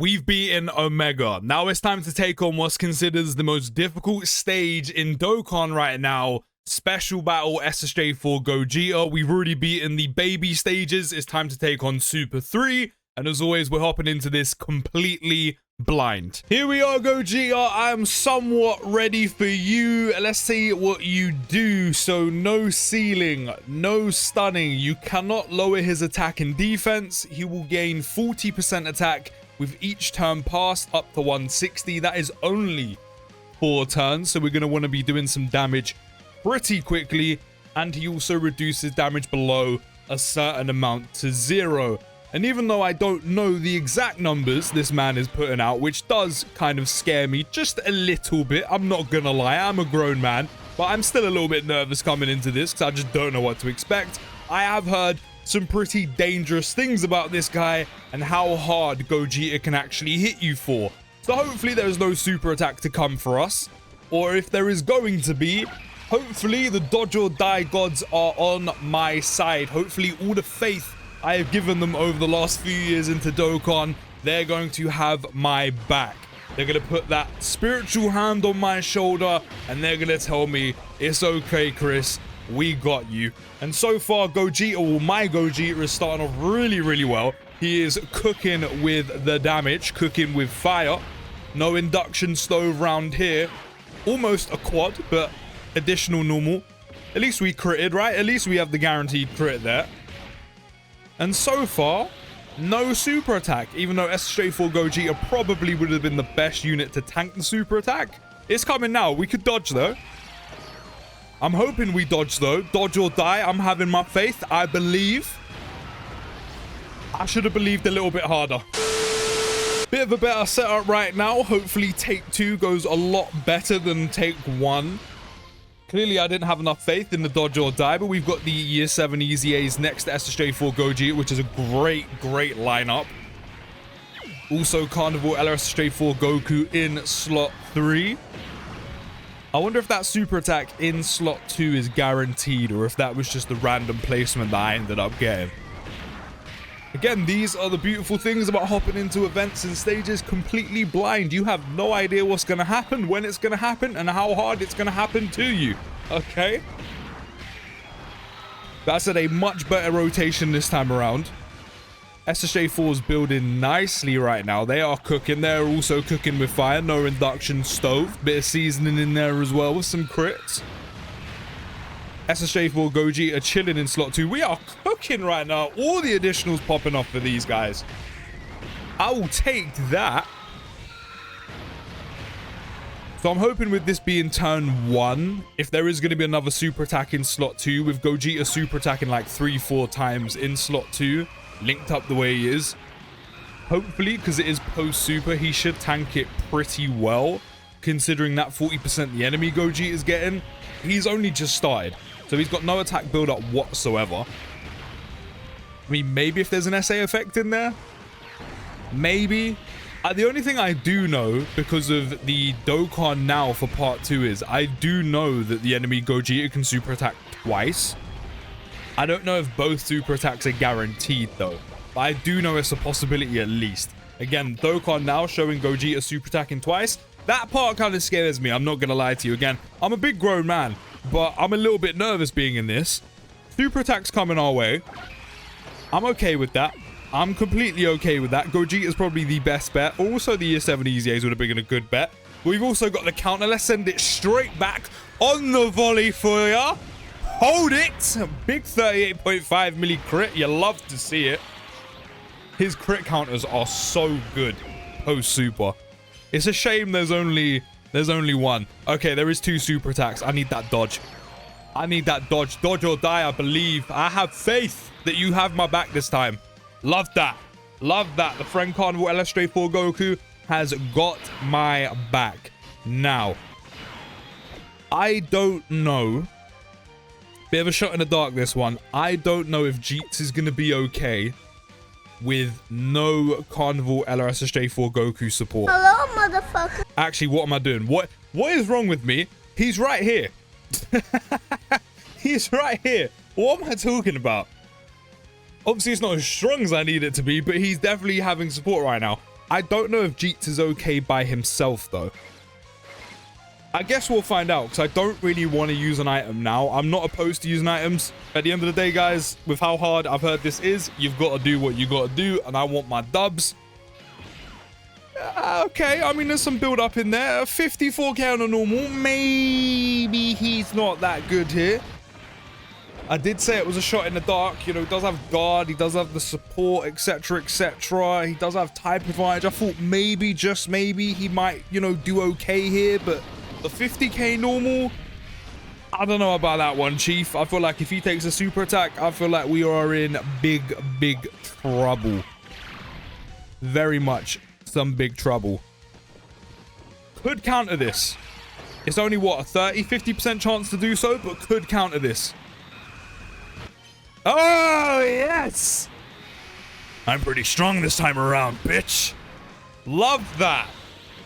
We've beaten Omega. Now it's time to take on what's considered the most difficult stage in Dokkan right now. Special battle SSJ4 GOGETA. We've already beaten the baby stages. It's time to take on Super 3. And as always, we're hopping into this completely blind. Here we are, Gogeta. I'm somewhat ready for you. Let's see what you do. So no ceiling, no stunning. You cannot lower his attack and defense. He will gain 40% attack with each turn passed up to 160. That is only 4 turns. So we're going to want to be doing some damage pretty quickly. And he also reduces damage below a certain amount to 0. And even though I don't know the exact numbers this man is putting out, which does kind of scare me just a little bit, I'm not gonna lie, I'm a grown man, but I'm still a little bit nervous coming into this because I just don't know what to expect. I have heard some pretty dangerous things about this guy and how hard Gogeta can actually hit you for. So hopefully there is no super attack to come for us, or if there is going to be, hopefully the dodge or die gods are on my side. Hopefully all the faith I have given them over the last few years into Dokkan, they're going to have my back. They're going to put that spiritual hand on my shoulder and they're going to tell me, it's okay, Chris, we got you. And so far, Gogeta, or my Gogeta, is starting off really well. He is cooking with the damage, cooking with fire. No induction stove round here. Almost a quad, but additional normal. At least we critted, right? At least we have the guaranteed crit there. And so far, no super attack, even though SSJ4 GOGETA probably would have been the best unit to tank the super attack. It's coming now. We could dodge, though. I'm hoping we dodge, though. Dodge or die. I'm having my faith. I believe. I should have believed a little bit harder. Bit of a better setup right now. Hopefully, take 2 goes a lot better than take 1. Clearly, I didn't have enough faith in the dodge or die, but we've got the Year 7 Easy A's next to SSJ4 GOGETA, which is a great lineup. Also, Carnival LSSJ4 Goku in slot 3. I wonder if that super attack in slot 2 is guaranteed, or if that was just a random placement that I ended up getting. Again, these are the beautiful things about hopping into events and stages completely blind. You have no idea what's going to happen, when it's going to happen, and how hard it's going to happen to you. Okay? That's at a much better rotation this time around. SSJ4 is building nicely right now. They are cooking. They're also cooking with fire. No induction stove. Bit of seasoning in there as well with some crits. SSJ4 GOGETA chilling in slot 2. We are cooking right now. All the additionals popping off for these guys. I will take that. So I'm hoping with this being turn 1, if there is going to be another super attack in slot 2, with Gogeta super attacking like 3-4 times in slot 2, linked up the way he is. Hopefully, because it is post-super, he should tank it pretty well, considering that 40% the enemy Gogeta is getting. He's only just started. So he's got no attack build up whatsoever. I mean, maybe if there's an SA effect in there. Maybe. The only thing I do know, because of the Dokkan now for part 2, is I do know that the enemy Gogeta can super attack twice. I don't know if both super attacks are guaranteed though. But I do know it's a possibility at least. Again, Dokkan now showing Gogeta super attacking twice. That part kind of scares me, I'm not going to lie to you. Again, I'm a big grown man, but I'm a little bit nervous being in this. Super attacks coming our way. I'm okay with that. I'm completely okay with that. Gogeta is probably the best bet. Also, the Year 7 Easy A's would have been a good bet. We've also got the counter. Let's send it straight back on the volley for ya. Hold it. Big 38.5 milli crit. You love to see it. His crit counters are so good post-super. It's a shame there's only one. Okay, there is 2 super attacks. I need that dodge. I need that dodge. Dodge or die, I believe. I have faith that you have my back this time. Love that. Love that. The friend Carnival LSJ4 Goku has got my back. Now, I don't know. Bit of a shot in the dark, this one. I don't know if Jeets is going to be okay with no Carnival LSSJ4 Goku support. Hello, motherfucker. Actually, what am I doing? What is wrong with me? He's right here. He's right here. What am I talking about? Obviously, it's not as strong as I need it to be, but he's definitely having support right now. I don't know if Jeets is okay by himself, though. I guess we'll find out, because I don't really want to use an item now. I'm not opposed to using items. At the end of the day, guys, with how hard I've heard this is, you've got to do what you got to do, and I want my dubs. Okay, I mean, there's some build-up in there. 54k on a normal. Maybe he's not that good here. I did say it was a shot in the dark. You know, he does have guard, he does have the support, etc, etc. He does have type advantage. I thought maybe, just maybe, he might, you know, do okay here, but the 50k normal, I don't know about that one, Chief. I feel like if he takes a super attack, I feel like we are in big, big trouble. Very much some big trouble. Could counter this. It's only, what, a 30-50% chance to do so, but could counter this. Oh, yes! I'm pretty strong this time around, bitch. Love that.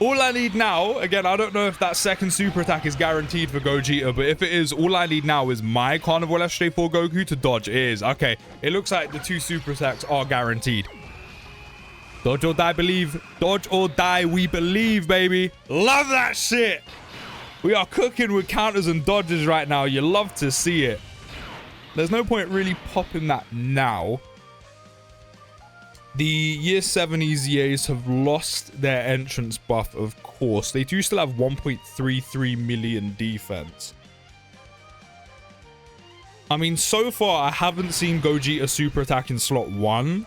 All I need now, again, I don't know if that second super attack is guaranteed for Gogeta, but if it is, all I need now is my Carnival SSJ4 Goku to dodge. It is. Okay, it looks like the 2 super attacks are guaranteed. Dodge or die, believe. Dodge or die, we believe, baby. Love that shit. We are cooking with counters and dodges right now. You love to see it. There's no point really popping that now. The Year 7 EZAs have lost their entrance buff, of course. They do still have 1.33 million defense. I mean, so far, I haven't seen Gogeta super attack in slot 1.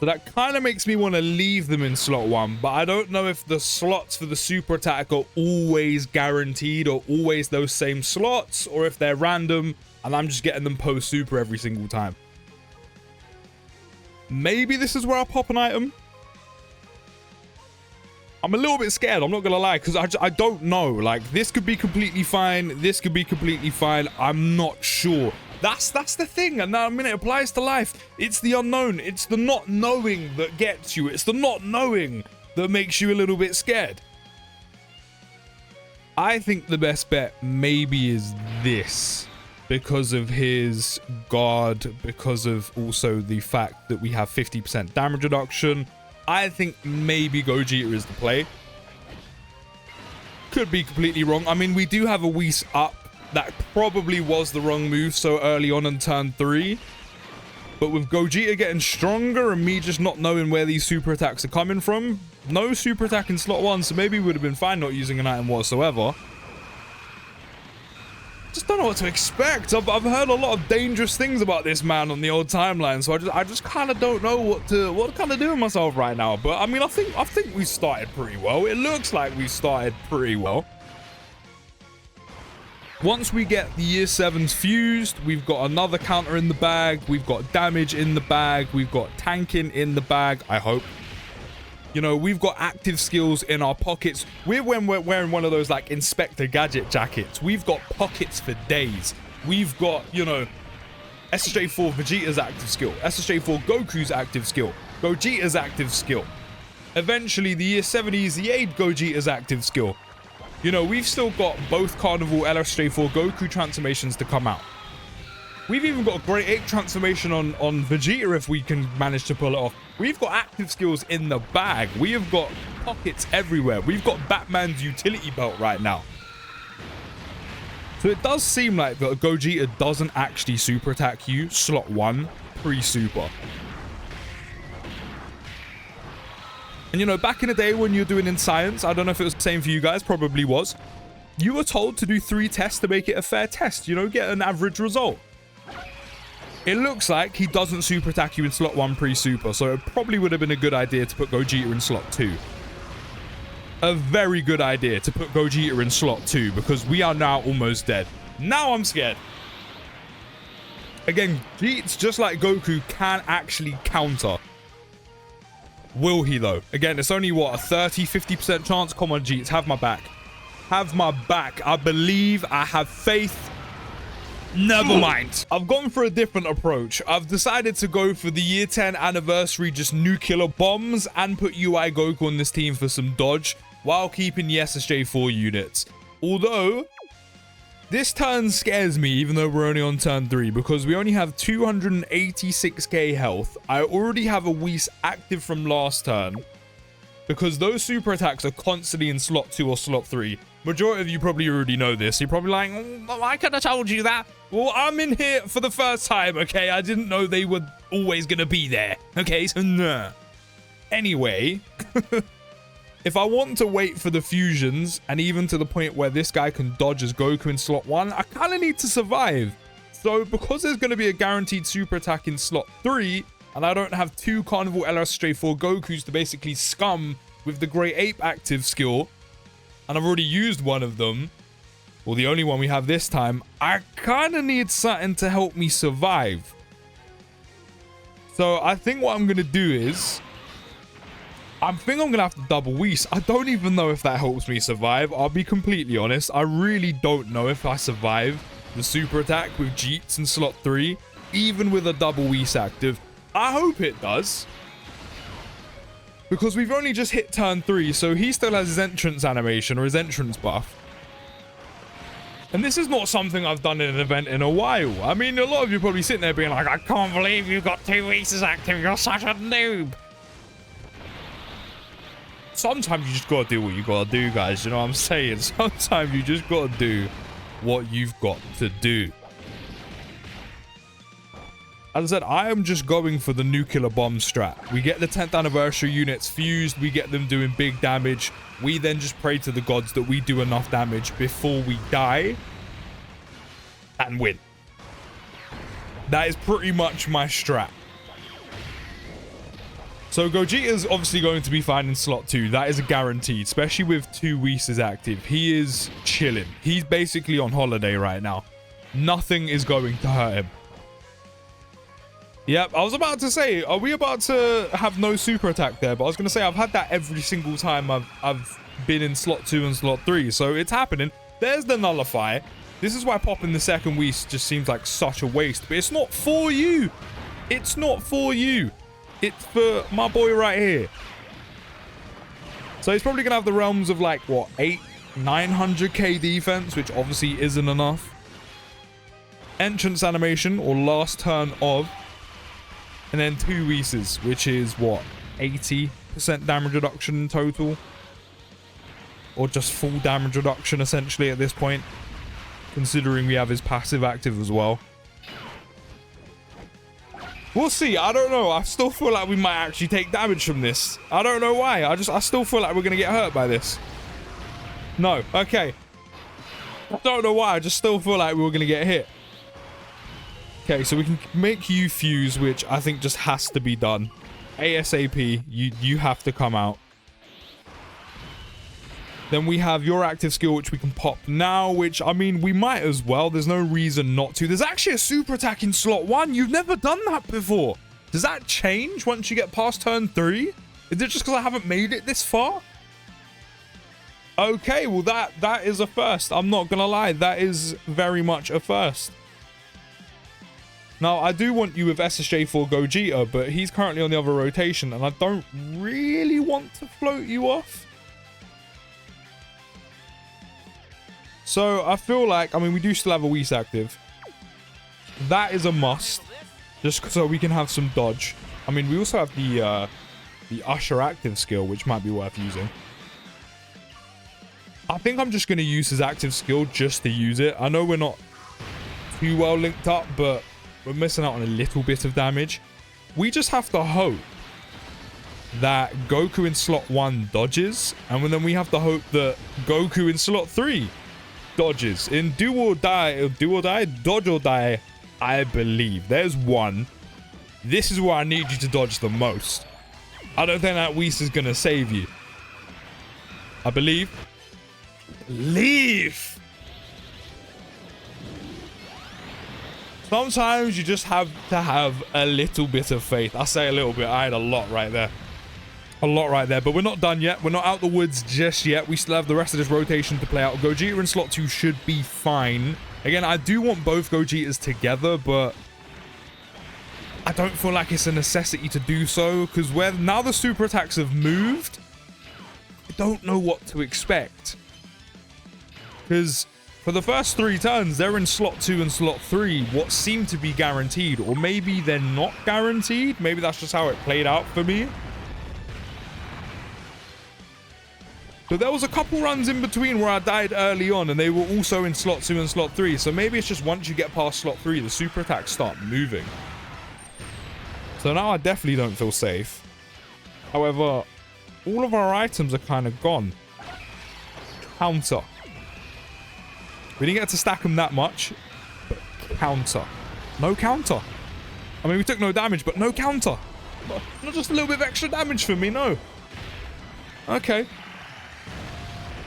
So that kind of makes me want to leave them in slot 1. But I don't know if the slots for the super attack are always guaranteed or always those same slots, or if they're random and I'm just getting them post super every single time. Maybe this is where I pop an item. I'm a little bit scared, I'm not gonna lie, because I don't know. Like, this could be completely fine, this could be completely fine. I'm not sure. That's the thing, and I mean, it applies to life. It's the unknown. It's the not knowing that gets you. It's the not knowing that makes you a little bit scared. I think the best bet maybe is this, because of his guard, because of also the fact that we have 50% damage reduction. I think maybe Gogeta is the play. Could be completely wrong. I mean, we do have a Whis up. That probably was the wrong move so early on in turn 3. But with Gogeta getting stronger and me just not knowing where these super attacks are coming from, no super attack in slot 1, so maybe we would have been fine not using an item whatsoever. Just don't know what to expect. I've heard a lot of dangerous things about this man on the old timeline, so I just kind of don't know what to kind of do with myself right now. But I mean, I think we started pretty well. It looks like we started pretty well. Once we get the Year 7s fused, we've got another counter in the bag, we've got damage in the bag, we've got tanking in the bag, I hope. You know, we've got active skills in our pockets. We're wearing one of those, like, Inspector Gadget jackets. We've got pockets for days. We've got, you know, SSJ4 Vegeta's active skill, SSJ4 Goku's active skill, Gogeta's active skill. Eventually, the Year 7 EZA Gogeta's active skill. You know, we've still got both Carnival SSJ4 Goku transformations to come out. We've even got a Great Ape transformation on Vegeta if we can manage to pull it off. We've got active skills in the bag. We have got pockets everywhere. We've got Batman's utility belt right now. So it does seem like that Gogeta doesn't actually super attack you slot 1 pre-super. And, you know, back in the day when you're doing in science, I don't know if it was the same for you guys, probably was. You were told to do 3 tests to make it a fair test, you know, get an average result. It looks like he doesn't super attack you in slot 1 pre-super, so it probably would have been a good idea to put Gogeta in slot 2. A very good idea to put Gogeta in slot 2, because we are now almost dead. Now I'm scared. Again, Jeets, just like Goku, can actually counter. Will he, though? Again, it's only, what, a 30-50% chance? Come on, Jeets, have my back. Have my back. I believe, I have faith. Never mind. I've gone for a different approach. I've decided to go for the Year 10 anniversary, just nuclear bombs, and put UI Goku on this team for some dodge, while keeping the SSJ4 units. Although, This turn scares me, even though we're only on turn 3, because we only have 286k health. I already have a Whis active from last turn, because those super attacks are constantly in slot 2 or slot 3. Majority of you probably already know this. You're probably like, oh, I could have told you that. Well, I'm in here for the first time, okay? I didn't know they were always going to be there. Okay, so nah. Anyway, if I want to wait for the fusions, and even to the point where this guy can dodge as Goku in slot 1, I kind of need to survive. So because there's going to be a guaranteed super attack in slot 3, and I don't have 2 Carnival SSJ4 Gokus to basically scum with the Great Ape active skill, and I've already used one of them, well, the only one we have this time, I kind of need something to help me survive. So I think what I'm going to do is, I think I'm going to have to double Whis. I don't even know if that helps me survive. I'll be completely honest. I really don't know if I survive the super attack with Jeets in slot 3, even with a double Whis active. I hope it does, because we've only just hit turn 3, so he still has his entrance animation or his entrance buff. And this is not something I've done in an event in a while. I mean, a lot of you probably sitting there being like, I can't believe you've got 2 Whis active. You're such a noob. Sometimes you just gotta do what you gotta do, guys. You know what I'm saying? Sometimes you just gotta do what you've got to do. As I said, I am just going for the nuclear bomb strat. We get the 10th anniversary units fused. We get them doing big damage. We then just pray to the gods that we do enough damage before we die and win. That is pretty much my strat. So Gogeta is obviously going to be fine in slot 2. That is a guarantee, especially with 2 Whis active. He is chilling. He's basically on holiday right now. Nothing is going to hurt him. Yep, I was about to say, are we about to have no super attack there? But I was going to say, I've had that every single time I've been in slot 2 and slot 3. So it's happening. There's the nullify. This is why popping the second Whis just seems like such a waste. But it's not for you. It's not for you. It's for my boy right here. So he's probably going to have the realms of like, what, 900k defense, which obviously isn't enough. Entrance animation, or last turn of. And then 2 Whis, which is what, 80% damage reduction in total? Or just full damage reduction essentially at this point, considering we have his passive active as well. We'll see. I don't know. I still feel like we might actually take damage from this. I don't know why. I still feel like we're going to get hurt by this. No. Okay. I don't know why. I just still feel like we were going to get hit. Okay, so we can make you fuse, which I think just has to be done. ASAP, you have to come out. Then we have your active skill, which we can pop now, which, I mean, we might as well. There's no reason not to. There's actually a super attack in slot 1. You've never done that before. Does that change once you get past turn 3? Is it just because I haven't made it this far? Okay, well, that is a first. I'm not going to lie. That is very much a first. Now, I do want you with SSJ4 Gogeta, but he's currently on the other rotation, and I don't really want to float you off. So, I feel like, I mean, we do still have a Whis active. That is a must, just so we can have some dodge. I mean, we also have the Usher active skill, which might be worth using. I think I'm just going to use his active skill just to use it. I know we're not too well linked up, but we're missing out on a little bit of damage. We just have to hope that Goku in slot 1 dodges, and then we have to hope that Goku in slot 3 dodges. In do or die, dodge or die, I believe. There's one. This is where I need you to dodge the most. I don't think that Whis is going to save you. I believe. Leave! Sometimes you just have to have a little bit of faith. I say a little bit. I had a lot right there. A lot right there. But we're not done yet. We're not out the woods just yet. We still have the rest of this rotation to play out. Gogeta in slot 2 should be fine. Again, I do want both Gogetas together, but I don't feel like it's a necessity to do so, because now the super attacks have moved, I don't know what to expect. Because For the first 3 turns, they're in slot 2 and slot 3, what seem to be guaranteed. Or maybe they're not guaranteed. Maybe that's just how it played out for me. So there was a couple runs in between where I died early on, and they were also in slot 2 and slot 3. So maybe it's just once you get past slot 3, the super attacks start moving. So now I definitely don't feel safe. However, all of our items are kind of gone. Counter. We didn't get to stack them that much, but counter. No counter. I mean, we took no damage, but no counter. Not just a little bit of extra damage for me, no. Okay.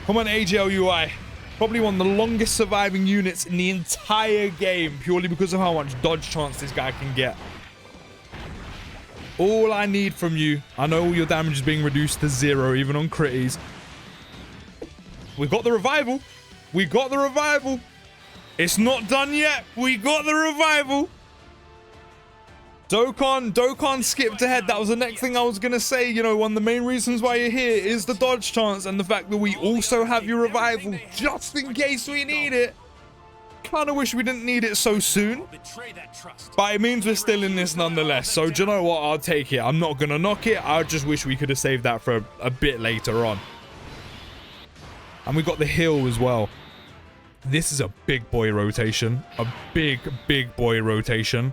Come on, AGLUI. Probably one of the longest surviving units in the entire game, purely because of how much dodge chance this guy can get. All I need from you, I know all your damage is being reduced to 0, even on critties. We got the revival. We got the revival. It's not done yet. We got the revival. Dokkan skipped ahead. That was the next thing I was going to say. You know, one of the main reasons why you're here is the dodge chance and the fact that we also have your revival just in case we need it. Kind of wish we didn't need it so soon. But it means we're still in this nonetheless. So, do you know what? I'll take it. I'm not going to knock it. I just wish we could have saved that for a bit later on. And we got the heal as well. This is a big boy rotation. A big boy rotation.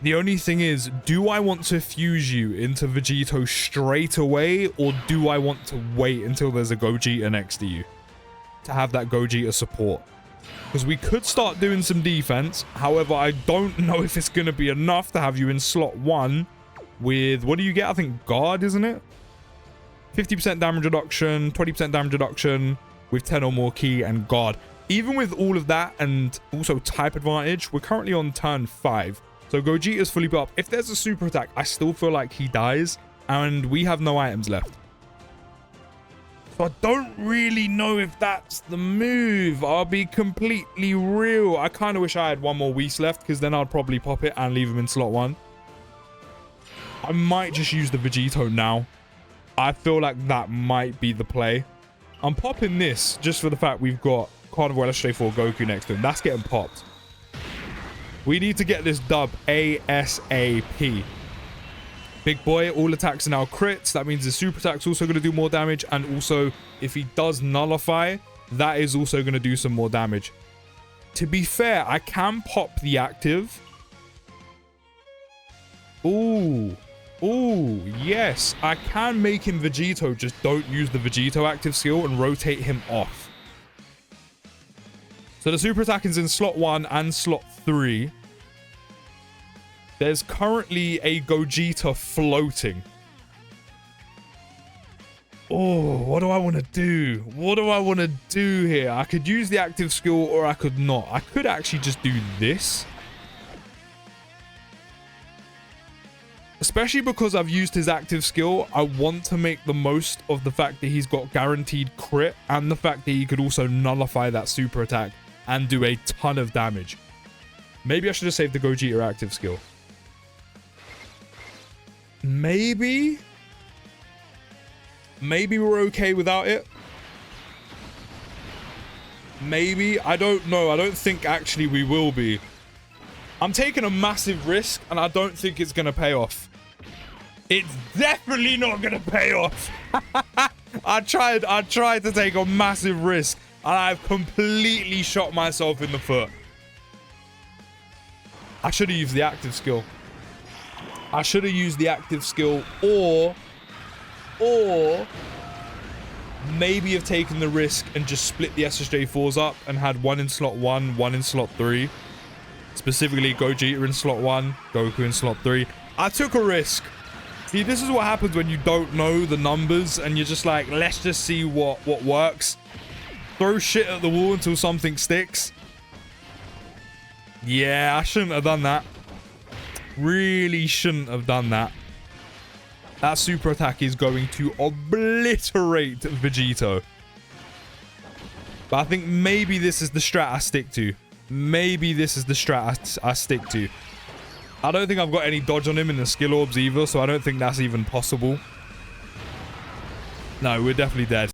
The only thing is, do I want to fuse you into Vegito straight away? Or do I want to wait until there's a Gogeta next to you? To have that Gogeta support. Because we could start doing some defense. However, I don't know if it's going to be enough to have you in slot 1. With, what do you get? I think guard, isn't it? 50% damage reduction, 20% damage reduction with 10 or more key and guard. Even with all of that and also type advantage, we're currently on turn 5. So Gogeta's fully built up. If there's a super attack, I still feel like he dies and we have no items left. So I don't really know if that's the move. I'll be completely real. I kind of wish I had one more Whis left because then I'd probably pop it and leave him in slot 1. I might just use the Vegito now. I feel like that might be the play. I'm popping this just for the fact we've got Carnival SSJ4 Goku next to him. That's getting popped. We need to get this dub ASAP. Big boy, all attacks are now crits. That means the super attack's also going to do more damage. And also, if he does nullify, that is also going to do some more damage. To be fair, I can pop the active. Ooh. Ooh, yes. I can make him Vegito, just don't use the Vegito active skill and rotate him off. So the super attack is in slot 1 and slot 3. There's currently a Gogeta floating. Oh, what do I want to do? What do I want to do here? I could use the active skill or I could not. I could actually just do this. Especially because I've used his active skill, I want to make the most of the fact that he's got guaranteed crit and the fact that he could also nullify that super attack and do a ton of damage. Maybe I should have saved the Gogeta active skill. Maybe we're okay without it. Maybe. I don't know. I don't think actually we will be. I'm taking a massive risk and I don't think it's going to pay off. It's definitely not going to pay off. I tried to take a massive risk and I've completely shot myself in the foot. I should have used the active skill. I should have used the active skill or maybe have taken the risk and just split the SSJ4s up and had one in slot 1, one in slot 3. Specifically Gogeta in slot 1, Goku in slot 3. I took a risk. See, this is what happens when you don't know the numbers and you're just like, let's just see what works. Throw shit at the wall until something sticks. Yeah, I shouldn't have done that. Really shouldn't have done that. That super attack is going to obliterate Vegito. But I think maybe this is the strat I stick to. Maybe this is the strat I stick to. I don't think I've got any dodge on him in the skill orbs either, so I don't think that's even possible. No, we're definitely dead.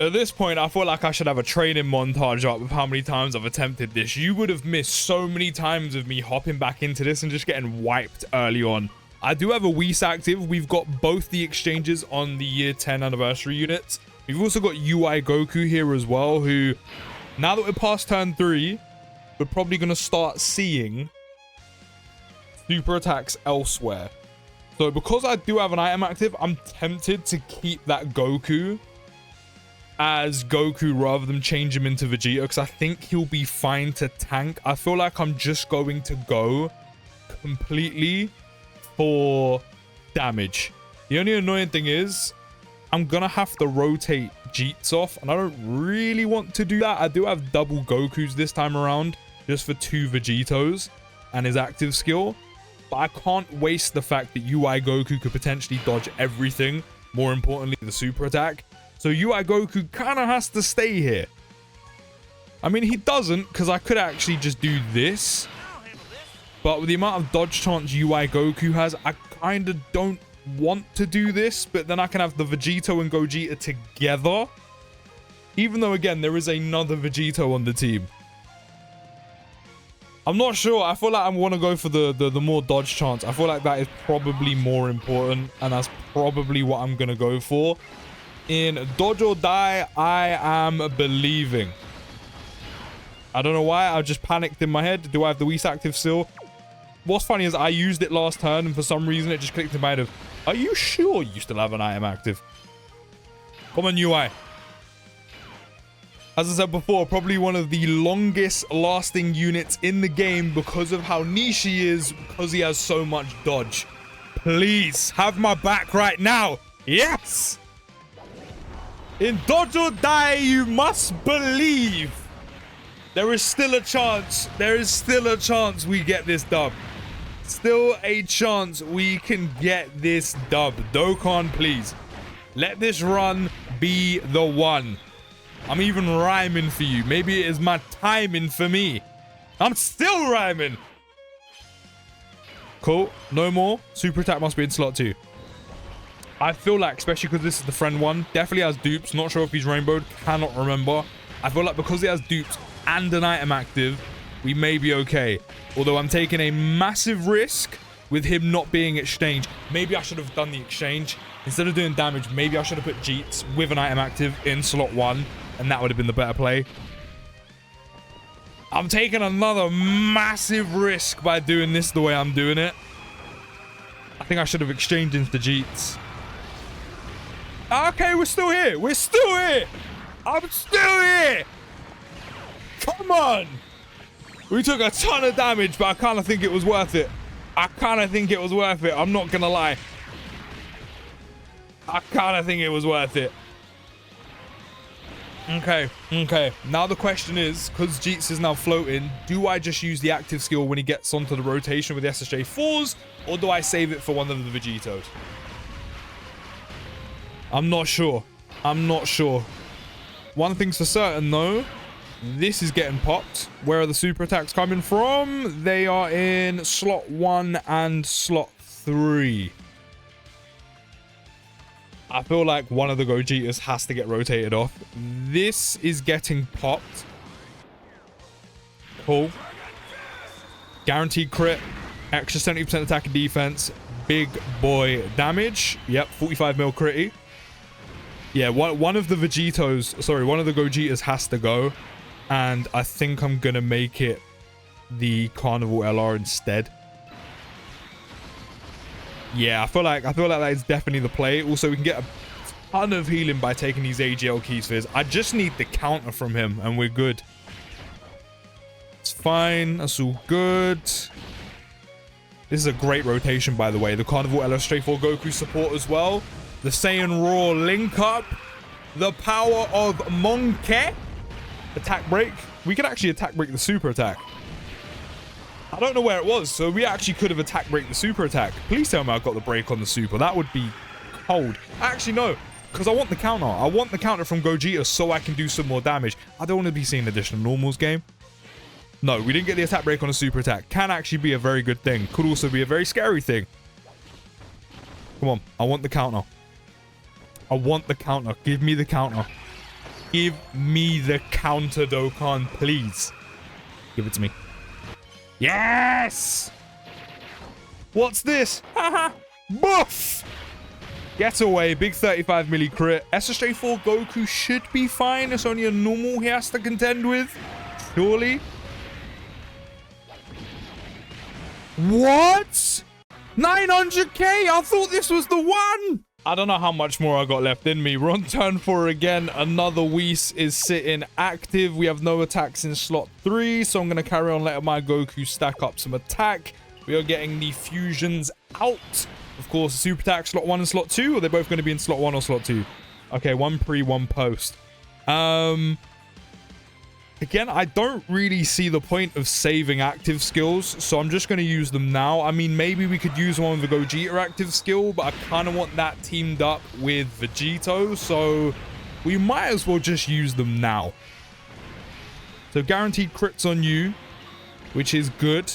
At this point, I feel like I should have a training montage up with how many times I've attempted this. You would have missed so many times of me hopping back into this and just getting wiped early on. I do have a Whis active. We've got both the exchanges on the year 10 anniversary units. We've also got UI Goku here as well, who, now that we're past turn 3, we're probably going to start seeing super attacks elsewhere. So because I do have an item active, I'm tempted to keep that Goku as Goku rather than change him into Vegeta, because I think he'll be fine to tank. I feel like I'm just going to go completely for damage. The only annoying thing is I'm gonna have to rotate Jeets off, and I don't really want to do that. I do have double Gokus this time around just for 2 Vegetos and his active skill, but I can't waste the fact that UI Goku could potentially dodge everything, more importantly the super attack. So UI Goku kind of has to stay here. I mean, he doesn't, because I could actually just do this. But with the amount of dodge chance UI Goku has, I kind of don't want to do this. But then I can have the Vegito and Gogeta together. Even though, again, there is another Vegito on the team. I'm not sure. I feel like I want to go for the more dodge chance. I feel like that is probably more important. And that's probably what I'm going to go for. In dodge or die, I am believing. I don't know why. I just panicked in my head. Do I have the Whis active still? What's funny is I used it last turn, and for some reason it just clicked in my head of, are you sure you still have an item active? Come on, UI. As I said before, probably one of the longest lasting units in the game because of how niche he is, because he has so much dodge. Please, have my back right now. Yes! In dodge or die, you must believe. There is still a chance. There is still a chance we get this dub. Still a chance we can get this dub. Dokkan, please. Let this run be the one. I'm even rhyming for you. Maybe it is my timing for me. I'm still rhyming. Cool. No more. Super attack must be in slot 2. I feel like, especially because this is the friend one, definitely has dupes. Not sure if he's rainbowed. Cannot remember. I feel like because he has dupes and an item active, we may be okay. Although I'm taking a massive risk with him not being exchanged. Maybe I should have done the exchange. Instead of doing damage, maybe I should have put Jeets with an item active in slot 1. And that would have been the better play. I'm taking another massive risk by doing this the way I'm doing it. I think I should have exchanged into Jeets. Okay, we're still here. We're still here. I'm still here. Come on. We took a ton of damage, but I kind of think it was worth it. I kind of think it was worth it. I'm not going to lie. I kind of think it was worth it. Okay. Now the question is, because Jeets is now floating, do I just use the active skill when he gets onto the rotation with the SSJ4s, or do I save it for one of the Vegetos? I'm not sure. I'm not sure. One thing's for certain, though. This is getting popped. Where are the super attacks coming from? They are in slot 1 and slot 3. I feel like one of the Gogetas has to get rotated off. This is getting popped. Cool. Guaranteed crit. Extra 70% attack and defense. Big boy damage. Yep, 45 mil critty. Yeah, one of the Vegetos, sorry, one of the Gogetas has to go. And I think I'm going to make it the Carnival LR instead. Yeah, I feel like that is definitely the play. Also, we can get a ton of healing by taking these AGL key spheres. I just need the counter from him, and we're good. It's fine. That's all good. This is a great rotation, by the way. The Carnival SSJ4 Goku support as well. The Saiyan Raw link up. The power of Monkey. Attack break. We could actually attack break the super attack. I don't know where it was, so we actually could have attack break the super attack. Please tell me I got the break on the super. That would be cold. Actually, no, because I want the counter. I want the counter from Gogeta so I can do some more damage. I don't want to be seeing additional normals game. No, we didn't get the attack break on a super attack. Can actually be a very good thing. Could also be a very scary thing. Come on. I want the counter. I want the counter. Give me the counter. Give me the counter, Dokkan, please. Give it to me. Yes! What's this? Haha! Boof! Get away. Big 35 milli crit. SSJ4 Goku should be fine. It's only a normal he has to contend with. Surely. What? 900k? I thought this was the one. I don't know how much more I got left in me. We're on turn 4 again. Another Whis is sitting active. We have no attacks in slot 3. So I'm going to carry on letting my Goku stack up some attack. We are getting the fusions out. Of course, super attack slot 1 and slot 2. Or are they both going to be in slot 1 or slot 2? Okay, one pre, one post. Again, I don't really see the point of saving active skills, so I'm just going to use them now. I mean, maybe we could use one with the Gogeta active skill, but I kind of want that teamed up with Vegito, so we might as well just use them now. So guaranteed crits on you, which is good.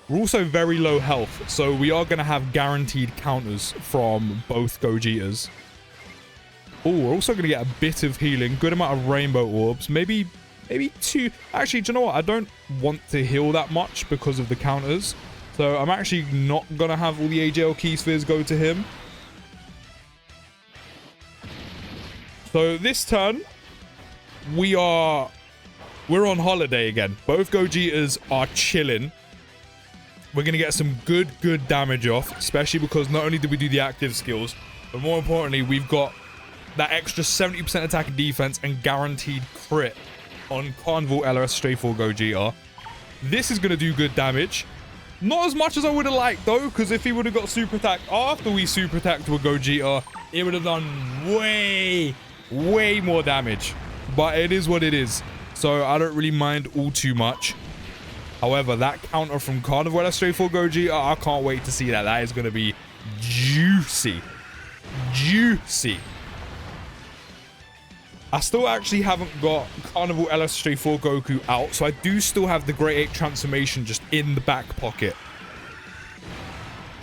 We're also very low health, so we are going to have guaranteed counters from both Gogetas. Oh, we're also going to get a bit of healing, good amount of rainbow orbs, maybe 2. Actually, do you know what? I don't want to heal that much because of the counters. So I'm actually not going to have all the AJL key spheres go to him. So this turn, we're on holiday again. Both Gogetas are chilling. We're going to get some good damage off, especially because not only did we do the active skills, but more importantly, we've got that extra 70% attack and defense and guaranteed crit on Carnival SSJ4 Gogeta. This is going to do good damage. Not as much as I would have liked, though, because if he would have got super attacked after we super attacked with Gogeta, it would have done way more damage. But it is what it is. So I don't really mind all too much. However, that counter from Carnival SSJ4 Gogeta, I can't wait to see that. That is going to be juicy. Juicy. I still actually haven't got Carnival SSJ4 Goku out, so I do still have the Great Ape transformation just in the back pocket.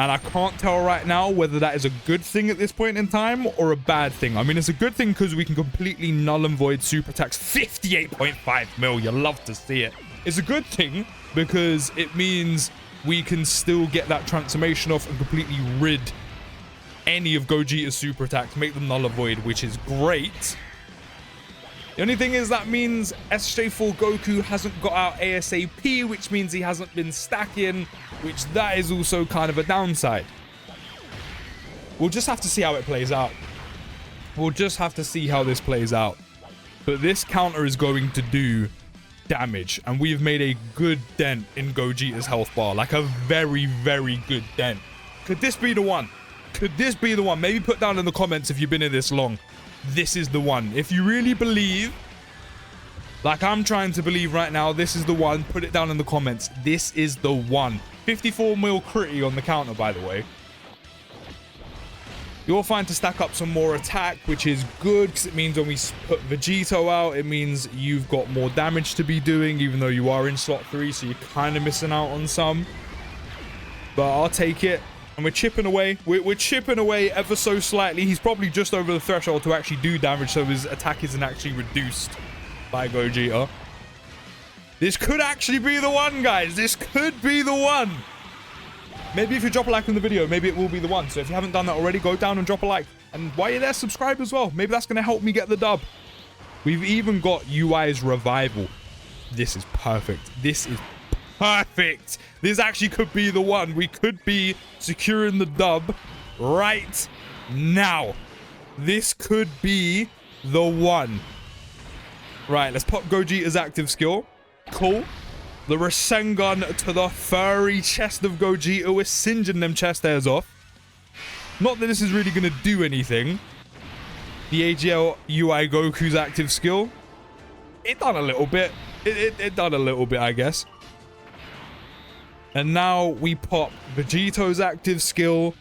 And I can't tell right now whether that is a good thing at this point in time or a bad thing. I mean, it's a good thing because we can completely null and void super attacks. 58.5 mil, you love to see it. It's a good thing because it means we can still get that transformation off and completely rid any of Gogeta's super attacks, make them null and void, which is great. The only thing is that means SSJ4 Goku hasn't got out ASAP, which means he hasn't been stacking, which that is also kind of a downside. We'll just have to see how it plays out. We'll just have to see how this plays out. But this counter is going to do damage, and we've made a good dent in Gogeta's health bar, like a very good dent. Could this be the one? Could this be the one? Maybe put down in the comments if you've been in this long. This is the one. If you really believe, like I'm trying to believe right now, this is the one, put it down in the comments. This is the one. 54 mil critty on the counter, by the way. You're fine to stack up some more attack, which is good because it means when we put Vegito out, it means you've got more damage to be doing, even though you are in slot 3, so you're kind of missing out on some. But I'll take it. And we're chipping away. We're chipping away ever so slightly. He's probably just over the threshold to actually do damage, so his attack isn't actually reduced by Gogeta. This could actually be the one, guys. This could be the one. Maybe if you drop a like on the video, maybe it will be the one. So if you haven't done that already, go down and drop a like. And while you're there, subscribe as well. Maybe that's going to help me get the dub. We've even got UI's revival. This is perfect. This is perfect. This actually could be the one. We could be securing the dub right now. This could be the one. Right, let's pop Gogeta's active skill. Cool. The Rasengan to the furry chest of Gogeta. We're singeing them chest hairs off. Not that this is really going to do anything. The AGL UI Goku's active skill. It done a little bit. It done a little bit, I guess. And now we pop Vegito's active skill.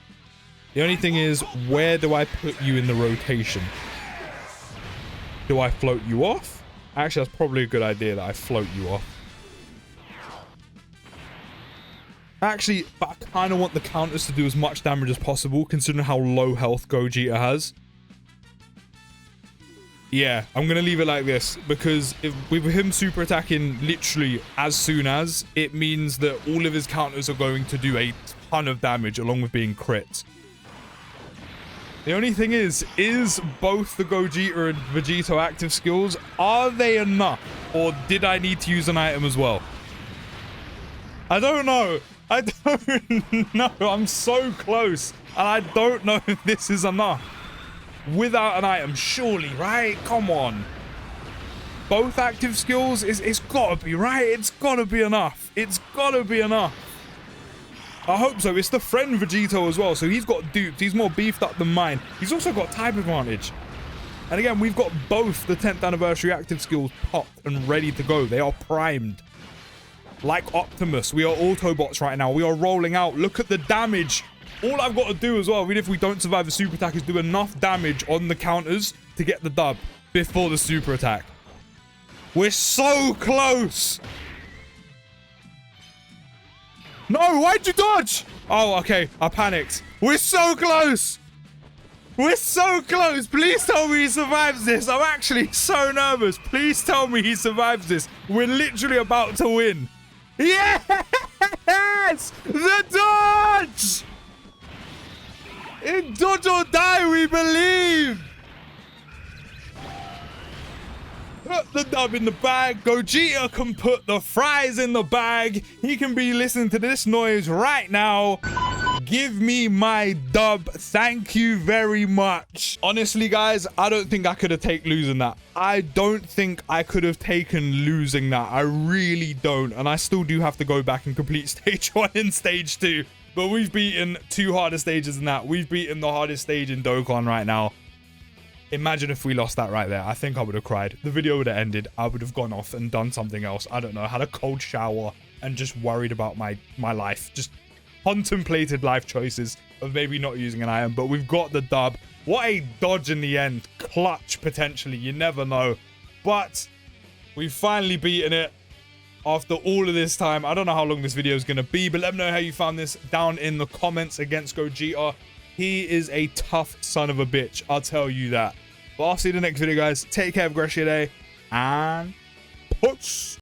The only thing is, where do I put you in the rotation? Do I float you off? Actually, that's probably a good idea that I float you off. Actually, but I kind of want the counters to do as much damage as possible, considering how low health Gogeta has. Yeah, I'm going to leave it like this, because with him super attacking literally as soon as, it means that all of his counters are going to do a ton of damage along with being crits. The only thing is both the Gogeta and Vegito active skills, are they enough? Or did I need to use an item as well? I don't know. I don't know. I'm so close. And I don't know if this is enough. Without an item, surely, right? Come on. Both active skills, it's gotta be, right? It's gotta be enough. It's gotta be enough. I hope so. It's the friend Vegito as well, so he's got duped. He's more beefed up than mine. He's also got type advantage. And again, we've got both the 10th anniversary active skills popped and ready to go. They are primed. Like Optimus, we are Autobots right now. We are rolling out. Look at the damage. All I've got to do as well, even if we don't survive the super attack, is do enough damage on the counters to get the dub before the super attack. We're so close. No, why'd you dodge? Oh, okay. I panicked. We're so close. We're so close. Please tell me he survives this. I'm actually so nervous. Please tell me he survives this. We're literally about to win. Yes! The dodge! In dodge or die, we believe! Put the dub in the bag. Gogeta can put the fries in the bag. He can be listening to this noise right now. Give me my dub. Thank you very much. Honestly, guys, I don't think I could have taken losing that. I don't think I could have taken losing that. I really don't. And I still do have to go back and complete stage 1 and stage 2. But we've beaten 2 harder stages than that. We've beaten the hardest stage in Dokkan right now. Imagine if we lost that right there. I think I would have cried. The video would have ended. I would have gone off and done something else. I don't know. Had a cold shower and just worried about my life. Just contemplated life choices of maybe not using an item. But we've got the dub. What a dodge in the end. Clutch, potentially. You never know. But we've finally beaten it. After all of this time. I don't know how long this video is going to be, but let me know how you found this down in the comments against Gogeta. He is a tough son of a bitch, I'll tell you that. But I'll see you in the next video, guys. Take care, have a great day, and peace.